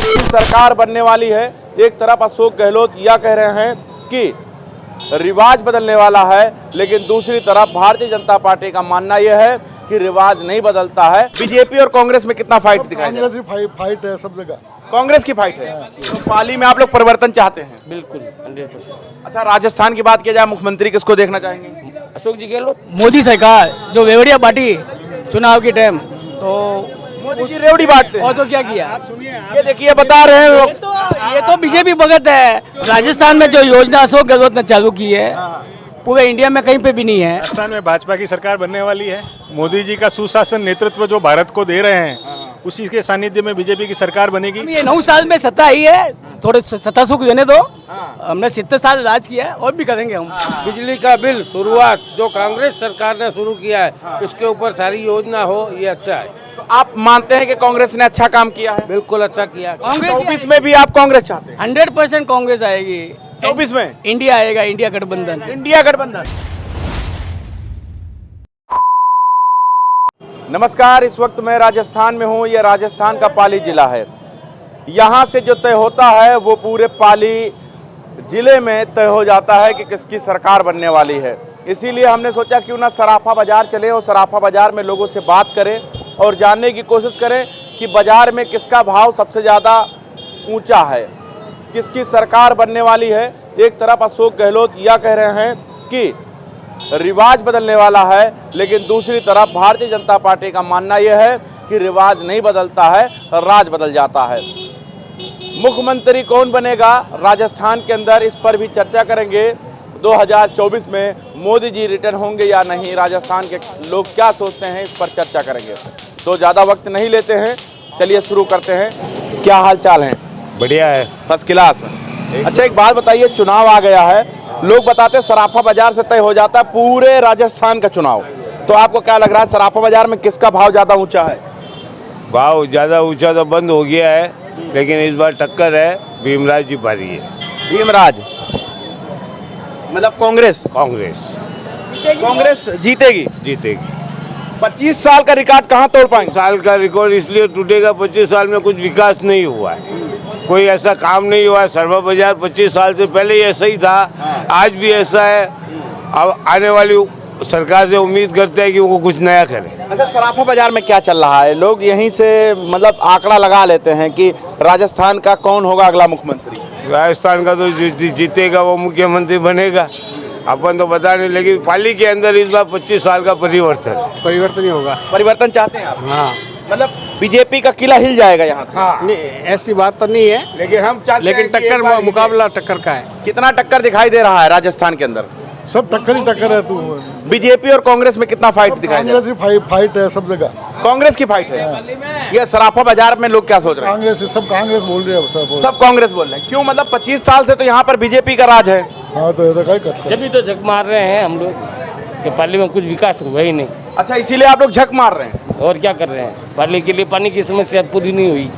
सरकार बनने वाली है। एक तरफ अशोक गहलोत यह कह रहे हैं कि रिवाज बदलने वाला है, लेकिन दूसरी तरफ भारतीय जनता पार्टी का मानना यह है कि रिवाज नहीं बदलता है। बीजेपी और कांग्रेस में कितना फाइट दिखाई दे रहा है? फाइट है सब जगह, कांग्रेस की फाइट है। तो पाली में आप लोग परिवर्तन चाहते हैं? बिल्कुल 100%। अच्छा, राजस्थान की बात किया जाए, मुख्यमंत्री किसको देखना चाहेंगे? अशोक जी गहलोत। मोदी सरकार जो वेवड़िया बांटी चुनाव के टाइम, तो मोदी जी रेवड़ी बांटते हैं। और तो क्या किया? ये देखिए बता रहे हैं लोग। ये तो बीजेपी भगत है। राजस्थान में जो योजना अशोक गहलोत ने चालू की है, पूरे इंडिया में कहीं पे भी नहीं है। राजस्थान में भाजपा की सरकार बनने वाली है। मोदी जी का सुशासन नेतृत्व जो भारत को दे रहे हैं, उसी के सानिध्य में बीजेपी की सरकार बनेगी। ये 9 साल में सत्ता ही है, थोड़े सत्ता सुख देने दो। हमने 70 साल राज किया है और भी करेंगे हम। बिजली का बिल शुरुआत जो कांग्रेस सरकार ने शुरू किया है, इसके ऊपर सारी योजना हो, ये अच्छा है। तो आप मानते हैं कि कांग्रेस ने अच्छा काम किया है? बिल्कुल अच्छा किया। कांग्रेस 24 में भी आप कांग्रेस चाहते हैं? 100% कांग्रेस आएगी। 24 में इंडिया आएगा, इंडिया गठबंधन। इंडिया गठबंधन। नमस्कार, इस वक्त मैं राजस्थान में हूँ। यह राजस्थान का पाली जिला है। यहाँ से जो तय होता है वो पूरे पाली जिले में तय हो जाता है कि किसकी सरकार बनने वाली है। इसीलिए हमने सोचा क्यों ना सराफा बाजार चले और सराफा बाजार में लोगों से बात करें और जानने की कोशिश करें कि बाजार में किसका भाव सबसे ज़्यादा ऊंचा है, किसकी सरकार बनने वाली है। एक तरफ अशोक गहलोत यह कह रहे हैं कि रिवाज बदलने वाला है, लेकिन दूसरी तरफ भारतीय जनता पार्टी का मानना यह है कि रिवाज नहीं बदलता है, राज बदल जाता है। मुख्यमंत्री कौन बनेगा राजस्थान के अंदर, इस पर भी चर्चा करेंगे। 2024 में मोदी जी रिटर्न होंगे या नहीं, राजस्थान के लोग क्या सोचते हैं, इस पर चर्चा करेंगे। तो ज़्यादा वक्त नहीं लेते हैं, चलिए शुरू करते हैं। क्या हाल चाल है? बढ़िया है, फर्स्ट क्लास। अच्छा, एक बात बताइए, चुनाव आ गया है, लोग बताते हैं सराफा बाजार से तय हो जाता है पूरे राजस्थान का चुनाव। तो आपको क्या लग रहा है, सराफा बाजार में किसका भाव ज़्यादा ऊंचा है? भाव ज़्यादा ऊंचा तो बंद हो गया है, लेकिन इस बार टक्कर है, भीमराज जी पारी है। भीमराज मतलब कांग्रेस? कांग्रेस जीतेगी? जीतेगी। 25 साल का रिकॉर्ड कहाँ तोड़ पाएंगे? साल का रिकॉर्ड इसलिए टूटेगा, 25 साल में कुछ विकास नहीं हुआ है, कोई ऐसा काम नहीं हुआ है। सरवा बाजार 25 साल से पहले ही ऐसा ही था, आज भी ऐसा है। अब आने वाली सरकार से उम्मीद करते हैं कि वो कुछ नया करे। अच्छा, सराफा बाजार में क्या चल रहा है? लोग यहीं से मतलब आंकड़ा लगा लेते हैं कि राजस्थान का कौन होगा अगला मुख्यमंत्री। राजस्थान का तो जीतेगा वो मुख्यमंत्री बनेगा, अपन तो बता नहीं। लेकिन पाली के अंदर इस बार 25 साल का परिवर्तन ही होगा। परिवर्तन चाहते हैं आप? हाँ, मतलब बीजेपी का किला हिल जाएगा यहाँ से? हाँ, नहीं ऐसी बात तो नहीं है, लेकिन हम चाहते लेकिन हैं कि टक्कर एक बार मुकाबला टक्कर का है। कितना टक्कर दिखाई दे रहा है राजस्थान के अंदर? सब टक्कर ही टक्कर है। तू बीजेपी और कांग्रेस में कितना फाइट दिखाई दे रहा है? कांग्रेस की फाइट है सब जगह, कांग्रेस की फाइट है। ये सराफा बाजार में लोग क्या सोच रहे हैं? कांग्रेस सब कांग्रेस बोल रहे हैं, सब कांग्रेस बोल रहे हैं। क्यों? मतलब 25 साल से तो यहाँ पर बीजेपी का राज है। हाँ, तो ये तो क्या करते जब भी तो झक मार रहे हैं हम लोग कि पाली में कुछ विकास हुआ ही नहीं। अच्छा, इसीलिए आप लोग झक मार रहे हैं। और क्या कर रहे हैं? पाली के लिए पानी की समस्या पूरी नहीं हुई,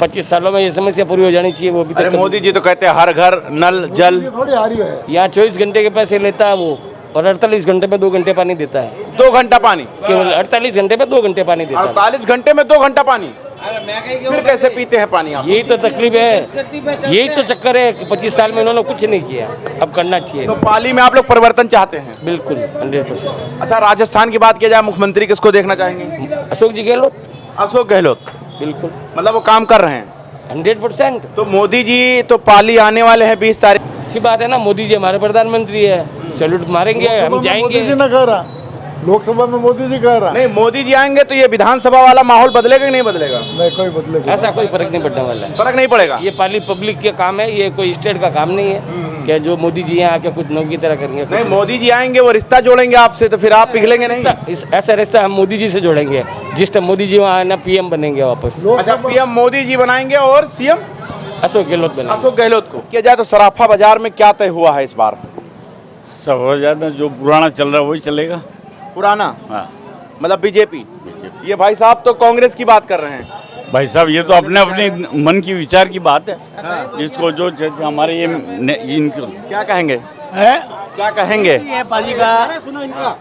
25 सालों में ये समस्या पूरी हो जानी चाहिए। वो भी अरे तक मोदी जी तो कहते हैं हर घर नल जल। थोड़ी हारी है। यहाँ 24 घंटे के पैसे लेता है वो, और 48 घंटे में 2 घंटे पानी देता है। 2 घंटा पानी? केवल 48 घंटे में 2 घंटे पानी देता है। 48 घंटे में 2 घंटा पानी? फिर कैसे पीते हैं पानी आप? यही तो तकलीफ है, यही तो चक्कर है कि 25 साल में इन्होंने कुछ नहीं किया, अब करना चाहिए। तो पाली में आप लोग परिवर्तन चाहते हैं? बिल्कुल 100%। अच्छा, राजस्थान की बात किया जाए, मुख्यमंत्री किसको देखना चाहेंगे? अशोक जी गहलोत। अशोक गहलोत। बिल्कुल मतलब वो काम कर रहे हैं 100%। तो मोदी जी तो पाली आने वाले हैं 20 तारीख। अच्छी बात है ना, मोदी जी हमारे प्रधानमंत्री है, सैल्यूट मारेंगे, हम मोदी जाएंगे। जी ना कह रहा, लोकसभा में मोदी जी कह रहा। नहीं, मोदी जी आएंगे तो ये विधानसभा वाला माहौल बदलेगा कि नहीं बदलेगा? नहीं, कोई बदलेगा, ऐसा कोई फर्क नहीं पड़ने वाला है। फर्क नहीं पड़ेगा। ये पाली पब्लिक के काम है, ये कोई स्टेट का काम नहीं है कि जो मोदी जी यहाँ आके कुछ नौ की तरह करेंगे। नहीं, मोदी जी आएंगे, वो रिश्ता जोड़ेंगे आपसे, तो फिर आप पिघलेंगे नहीं? ऐसा रिश्ता हम मोदी जी से जोड़ेंगे जिस टाइम मोदी जी वहाँ आना PM बनेंगे वापस। अच्छा, PM मोदी जी बनाएंगे और CM अशोक गहलोत बनेंगे। अशोक गहलोत को। किया जाए तो सराफा बाजार में क्या तय हुआ है इस बार? सब बाजार में जो पुराना चल रहा है वही चलेगा। पुराना? हाँ, मतलब बीजेपी। ये भाई साहब तो कांग्रेस की बात कर रहे हैं। भाई साहब ये तो अपने अपने मन की विचार की बात है। जिसको जो हमारे ये इनको क्या कहेंगे? क्या कहेंगे? ये पाली का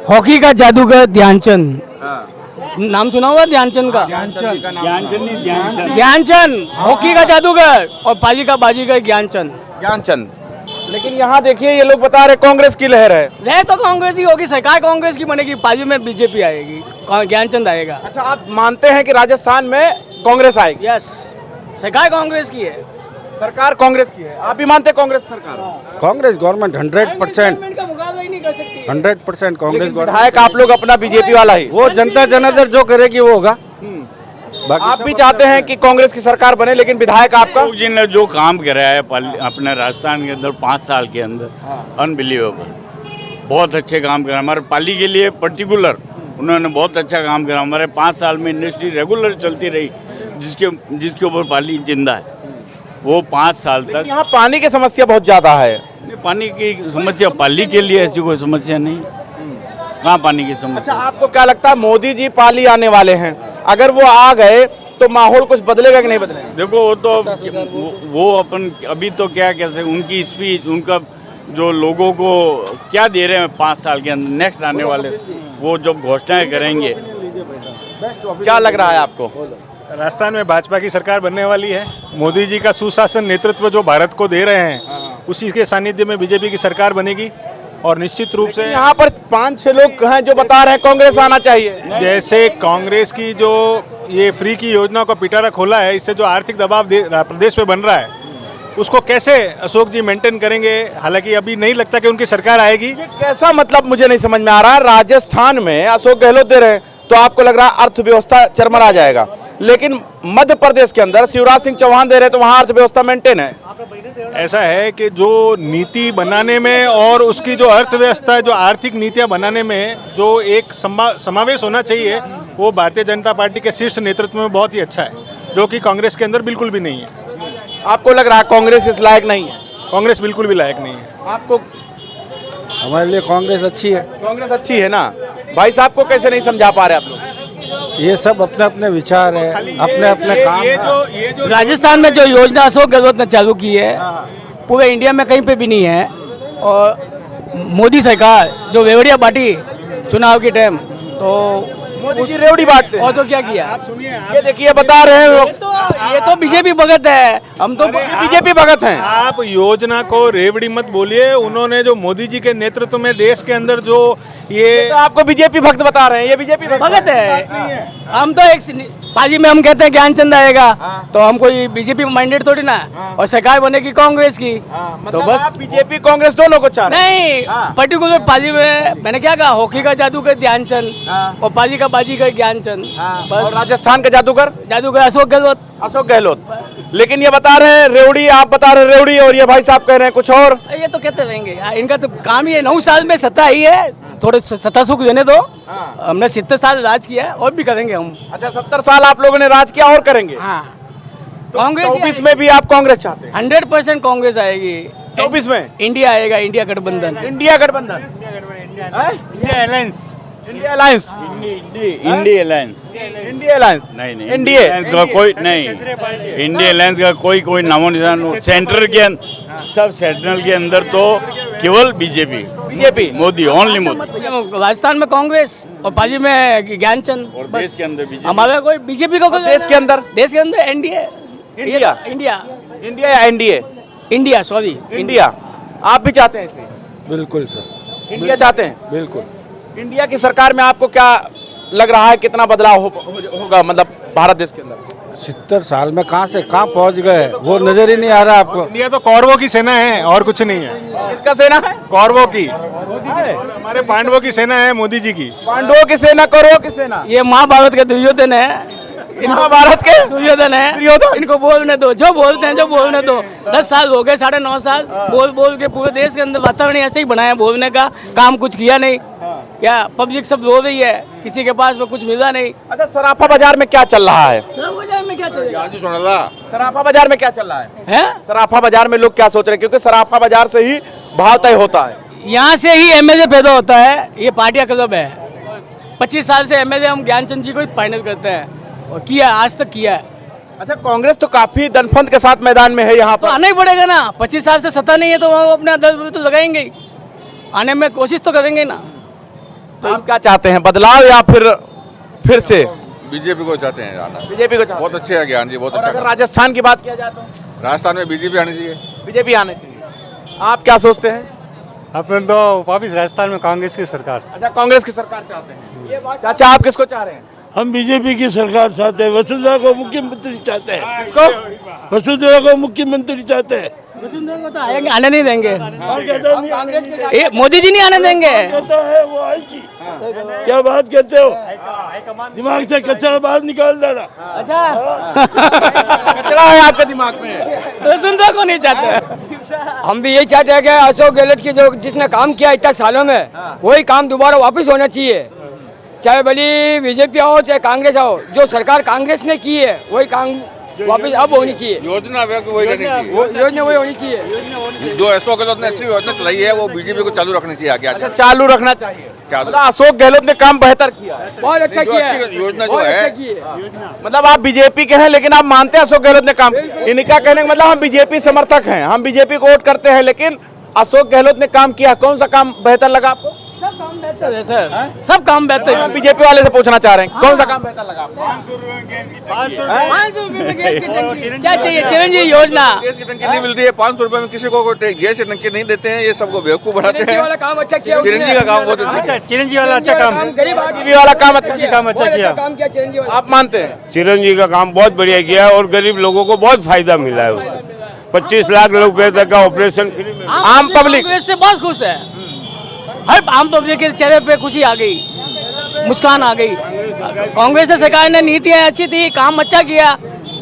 हॉकी का जादूगर ध्यानचंद नाम सुना हुआ ध्यानचंद का? ध्यानचंद हॉकी का जादूगर और पाजी का बाजीगर ज्ञानचंद। ज्ञानचंद। लेकिन यहाँ देखिए ये लोग बता रहे कांग्रेस की लहर है। रहे तो कांग्रेस ही होगी, सरकार कांग्रेस की बनेगी, पाजी में बीजेपी आएगी, ज्ञानचंद आएगा। अच्छा, आप मानते हैं कि राजस्थान में कांग्रेस आएगी? यस, सरकार कांग्रेस की है। सरकार कांग्रेस की है, आप भी मानते हैं कांग्रेस सरकार? कांग्रेस गवर्नमेंट 100% गवर्नमेंट का मुकाबला ही नहीं कर सकती। 100% कांग्रेस लेकिन गवर्नमेंट। विधायक आप लोग अपना बीजेपी वाला ही, वो जनता जनार्दन जो करेगी वो होगा। आप भी चाहते हैं कि कांग्रेस की सरकार बने, लेकिन विधायक आपका? जी ने जो काम कराया है अपने राजस्थान के अंदर 5 साल के अंदर, अनबिलीवेबल, बहुत अच्छे काम करा हमारे पाली के लिए पर्टिकुलर। उन्होंने बहुत अच्छा काम करा। हमारे 5 साल में इंडस्ट्री रेगुलर चलती रही, जिसके ऊपर पाली जिंदा है। वो 5 साल तक। यहाँ पानी की समस्या बहुत ज्यादा है। पानी की समस्या पाली के लिए ऐसी कोई समस्या नहीं। कहाँ पानी की अच्छा, समस्या? आपको क्या लगता है मोदी जी पाली आने वाले हैं, अगर वो आ गए तो माहौल कुछ बदलेगा कि नहीं बदलेगा? देखो वो तो वो अपन अभी तो क्या कैसे उनकी स्पीच, उनका जो लोगों को क्या दे रहे हैं 5 साल के अंदर, नेक्स्ट आने वाले वो जब घोषणाएं करेंगे। क्या लग रहा है आपको? राजस्थान में भाजपा की सरकार बनने वाली है। मोदी जी का सुशासन नेतृत्व जो भारत को दे रहे हैं, उसी के सानिध्य में बीजेपी की सरकार बनेगी। और निश्चित रूप से यहाँ पर 5-6 लोग हैं जो बता रहे हैं कांग्रेस आना चाहिए। जैसे कांग्रेस की जो ये फ्री की योजना को पिटारा खोला है, इससे जो आर्थिक दबाव प्रदेश पे बन रहा है, उसको कैसे अशोक जी मेंटेन करेंगे? हालांकि अभी नहीं लगता कि उनकी सरकार आएगी। ये कैसा मतलब मुझे नहीं समझ में आ रहा। राजस्थान में अशोक गहलोत दे रहे हैं तो आपको लग रहा है अर्थव्यवस्था चरमरा जाएगा, लेकिन मध्य प्रदेश के अंदर शिवराज सिंह चौहान दे रहे हैं तो वहाँ अर्थव्यवस्था मेंटेन है। ऐसा है कि जो नीति बनाने में और उसकी जो अर्थव्यवस्था, जो आर्थिक नीतियां बनाने में जो एक समावेश होना चाहिए, वो भारतीय जनता पार्टी के शीर्ष नेतृत्व में बहुत ही अच्छा है, जो कि कांग्रेस के अंदर बिल्कुल भी नहीं है। आपको लग रहा है कांग्रेस इस लायक नहीं है? कांग्रेस बिल्कुल भी लायक नहीं है। आपको? हमारे लिए कांग्रेस अच्छी है। कांग्रेस अच्छी है ना। भाई साहब को कैसे नहीं समझा पा रहे आप लोग? ये सब अपने अपने विचार है, अपने अपने काम है। राजस्थान में जो योजना अशोक गहलोत ने चालू की है, पूरे इंडिया में कहीं पे भी नहीं है। और मोदी सरकार जो रेवड़िया बांटी चुनाव के टाइम, तो मोदी जी रेवड़ी बांटते हैं। और तो क्या किया? ये देखिए बता रहे हैं लोग, ये तो बीजेपी भगत है, हम तो बीजेपी भगत हैं। आप योजना को रेवड़ी मत बोलिए। उन्होंने जो मोदी जी के नेतृत्व में देश के अंदर जो ये तो आपको बीजेपी भक्त बता रहे हैं, ये बीजेपी भगत है। हम तो एक पाजी में हम कहते हैं ज्ञानचंद आएगा, तो हम कोई बीजेपी माइंडेड थोड़ी ना, और सरकार बनेगी कांग्रेस की, तो बस बीजेपी कांग्रेस दोनों को चाह रहे हैं। नहीं, पर्टिकुलर पाजी में मैंने क्या कहा, हॉकी का जादूगर ध्यानचंद और पाजी का बाजीगर ज्ञानचंद, और बस राजस्थान का जादूगर अशोक गहलोत। अशोक गहलोत। लेकिन ये बता रहे हैं रेवड़ी, आप बता रहे हैं रेवड़ी, और ये भाई साहब कह रहे हैं कुछ और। ये तो कहते रहेंगे यार, इनका तो काम ही है। 9 साल में सत्ता ही है, थोड़े सत्ता सुख देने दो। हमने 70 साल राज किया है, और भी करेंगे हम। अच्छा, 70 साल आप लोगों ने राज किया और करेंगे? हाँ, कांग्रेस 24 में भी आप कांग्रेस चाहते हैं? 100% कांग्रेस आएगी। 24 में इंडिया आएगा, इंडिया गठबंधन। इंडिया गठबंधन, India alliance, India alliance, India alliance India alliance नहीं, एनडीए अलायंस का कोई नहीं, इंडिया अलायंस का कोई नामो निशान। सेंटर के सब सेंट्रल के अंदर तो केवल बीजेपी, मोदी, ओनली मोदी। राजस्थान में कांग्रेस और पाजी में ज्ञानचंद, और बस। देश के अंदर बीजेपी। हमारा कोई बीजेपी का कोई देश के अंदर? देश के अंदर एनडीए, इंडिया, इंडिया, इंडिया या एनडीए? India, sorry India. आप भी चाहते हैं इसे? बिल्कुल सर, इंडिया चाहते हैं? बिल्कुल। इंडिया की सरकार में आपको क्या लग रहा है, कितना बदलाव होगा मतलब भारत देश के अंदर? 70 साल में कहाँ से कहाँ पहुँच गए, वो नजर ही नहीं आ रहा आपको। इंडिया तो कौरवों की सेना है और कुछ नहीं है। किसका सेना है? कौरवों की, हमारे पांडवों की सेना है, मोदी जी की। पांडवों की सेना, कौरवों की सेना? ये महाभारत के दुर्योधन है, महाभारत के दुर्योधन है। दुर्योधन? इनको बोलने दो, जो बोलते हैं जो बोलने दो। 10 साल हो गए, 9.5 साल बोल के पूरे देश के अंदर वातावरण ऐसे ही बनाया बोलने का, काम कुछ किया नहीं। क्या पब्लिक सब रो रही है, किसी के पास में कुछ मिला नहीं। अच्छा, सराफा बाजार में क्या चल रहा है? सराफा बाजार में क्या चलेगा? सराफा बाजार में क्या चल रहा है? हैं? सराफा बाजार में लोग क्या सोच रहे हैं, क्योंकि सराफा बाजार से ही भाव तय होता है। यहाँ से ही एमएलए पैदा होता है, ये पार्टियां क्लब है। 25 साल से एमएलए हम ज्ञानचंद जी को ही फाइनल करते हैं, और किया, आज तक किया है। अच्छा, कांग्रेस तो काफी दनफंद के साथ मैदान में है यहाँ तो पर। आना ही पड़ेगा ना, 25 साल से सत्ता नहीं है तो वो अपना दल तो लगाएंगे ही, आने में कोशिश तो करेंगे ना। आप क्या चाहते हैं, बदलाव या फिर फिर से बीजेपी को चाहते हैं जाना। बीजेपी को चाहते बहुत अच्छे है ज्ञान जी, बहुत हैं। और अच्छा अगर राजस्थान की बात किया जाए तो काम। राजस्थान में बीजेपी आनी चाहिए। बीजेपी आने चाहिए। आप क्या सोचते हैं? अपन तो वापिस राजस्थान में कांग्रेस की सरकार। अच्छा, कांग्रेस की सरकार चाहते हैं। चाचा, आप किसको चाह रहे हैं? हम बीजेपी की सरकार चाहते हैं, वसुंधरा को मुख्यमंत्री चाहते हैं, किसको? वसुंधरा को मुख्यमंत्री चाहते हैं। वसुंधरा को तो आएंगे, आने नहीं देंगे। कांग्रेस ये मोदी जी नहीं आने देंगे। कहता है वो आएगी। क्या बात कहते हो? दिमाग से कचरा बाहर निकाल देना। अच्छा, कचरा है आपके दिमाग में। वसुंधरा को नहीं चाहते। हम भी यही चाहते हैं कि अशोक गहलोत की जो जिसने काम किया इतना सालों में वही काम दोबारा वापस होना चाहिए। चाहे भली बीजेपी आओ चाहे कांग्रेस आओ, जो सरकार कांग्रेस ने की है वही काम वापस अब होनी चाहिए। योजना वही करनी चाहिए। वो योजना वही होनी चाहिए। जो अशोक गहलोत ने अच्छी योजना चलाई है वो बीजेपी को चालू रखनी चाहिए आगे। अच्छा, चालू रखना चाहिए। चालू। मतलब अशोक गहलोत ने काम बेहतर किया है। बहुत अच्छा जो किया है, अच्छी योजना जो बहुत है। अच्छा किया है। मतलब आप बीजेपी के हैं लेकिन आप मानते हैं अशोक गहलोत ने काम। इनका कहने का मतलब हम बीजेपी समर्थक हैं, हम बीजेपी को वोट करते हैं, लेकिन अशोक गहलोत ने काम किया। कौन सा काम बेहतर लगा आपको? सब काम बेहतर है सर, सब काम बेहतर है। बीजेपी वाले से पूछना चाह रहे हैं, कौन सा काम बेहतर लगा आपको? 500 रुपए में गैस की टंकी। क्या चाहिए? चिरंजीवी योजना। गैस की टंकी नहीं मिलती है। 500 रुपए में किसी को गैस की टंकी नहीं देते हैं। ये सबको बेवकूफ बनाते चिरंजीवी हैं। वाला काम अच्छा किया उसने। चिरंजीवी का काम बहुत अच्छा। चिरंजीवी वाला अच्छा काम। गरीब आदमी बीजेपी वाला काम अच्छा किया। काम अच्छा किया। काम किया चिरंजीवी वाला। आप मानते हैं? चिरंजीवी का काम बहुत बढ़िया किया है और गरीब लोगों को बहुत फायदा मिला है उससे। 25 लाख रुपए तक का ऑपरेशन फ्री में। आम पब्लिक इससे बहुत खुश है। हर आम पब्लिक के चेहरे पे खुशी आ गई, मुस्कान आ गई। कांग्रेस सरकार ने नीतियाँ अच्छी थी, काम अच्छा किया,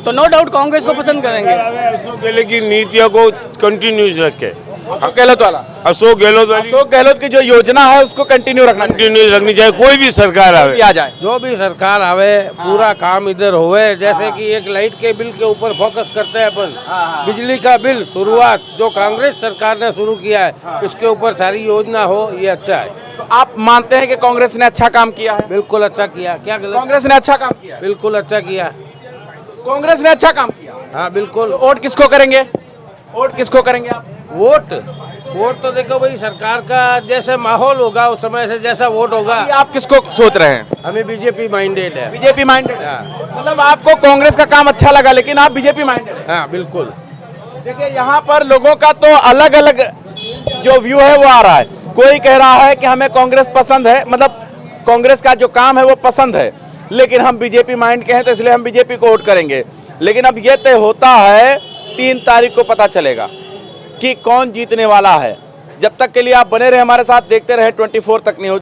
तो नो डाउट कांग्रेस को पसंद करेंगे। अशोक गहलोत की नीतियों को कंटिन्यूज रखे। अशोक गहलोत वाला, अशोक गहलोत वाली अशोक गहलोत की जो योजना है उसको कंटिन्यू रखना चाहिए। कंटिन्यूज रखनी चाहिए। कोई भी सरकार आवे आ जाए। जो भी सरकार आवे पूरा काम इधर होवे। जैसे कि एक लाइट के बिल के ऊपर फोकस करते हैं अपन, बिजली का बिल शुरुआत जो कांग्रेस सरकार ने शुरू किया है इसके ऊपर सारी योजना हो, ये अच्छा है। तो आप मानते हैं कि कांग्रेस ने अच्छा काम किया है? बिल्कुल अच्छा किया। क्या गलत? कांग्रेस ने अच्छा काम किया है। बिल्कुल अच्छा किया। कांग्रेस ने अच्छा काम किया। हाँ बिल्कुल। तो वोट किसको करेंगे? वोट किसको करेंगे आप? वोट तो देखो भाई, सरकार का जैसे माहौल होगा उस समय से जैसा वोट होगा। अभी आप किसको सोच रहे हैं? हमें बीजेपी माइंडेड है। BJP minded. हाँ। मतलब आपको कांग्रेस का काम अच्छा लगा लेकिन आप बीजेपी माइंडेड है। हाँ बिल्कुल। देखिए, यहाँ पर लोगों का तो अलग अलग जो व्यू है वो आ रहा है। कोई कह रहा है कि हमें कांग्रेस पसंद है, मतलब कांग्रेस का जो काम है वो पसंद है, लेकिन हम बीजेपी माइंड के हैं तो इसलिए हम बीजेपी को वोट करेंगे। लेकिन अब ये तय होता है 3 तारीख को पता चलेगा कि कौन जीतने वाला है। जब तक के लिए आप बने रहे हमारे साथ, देखते रहे 24 तक न्यूज।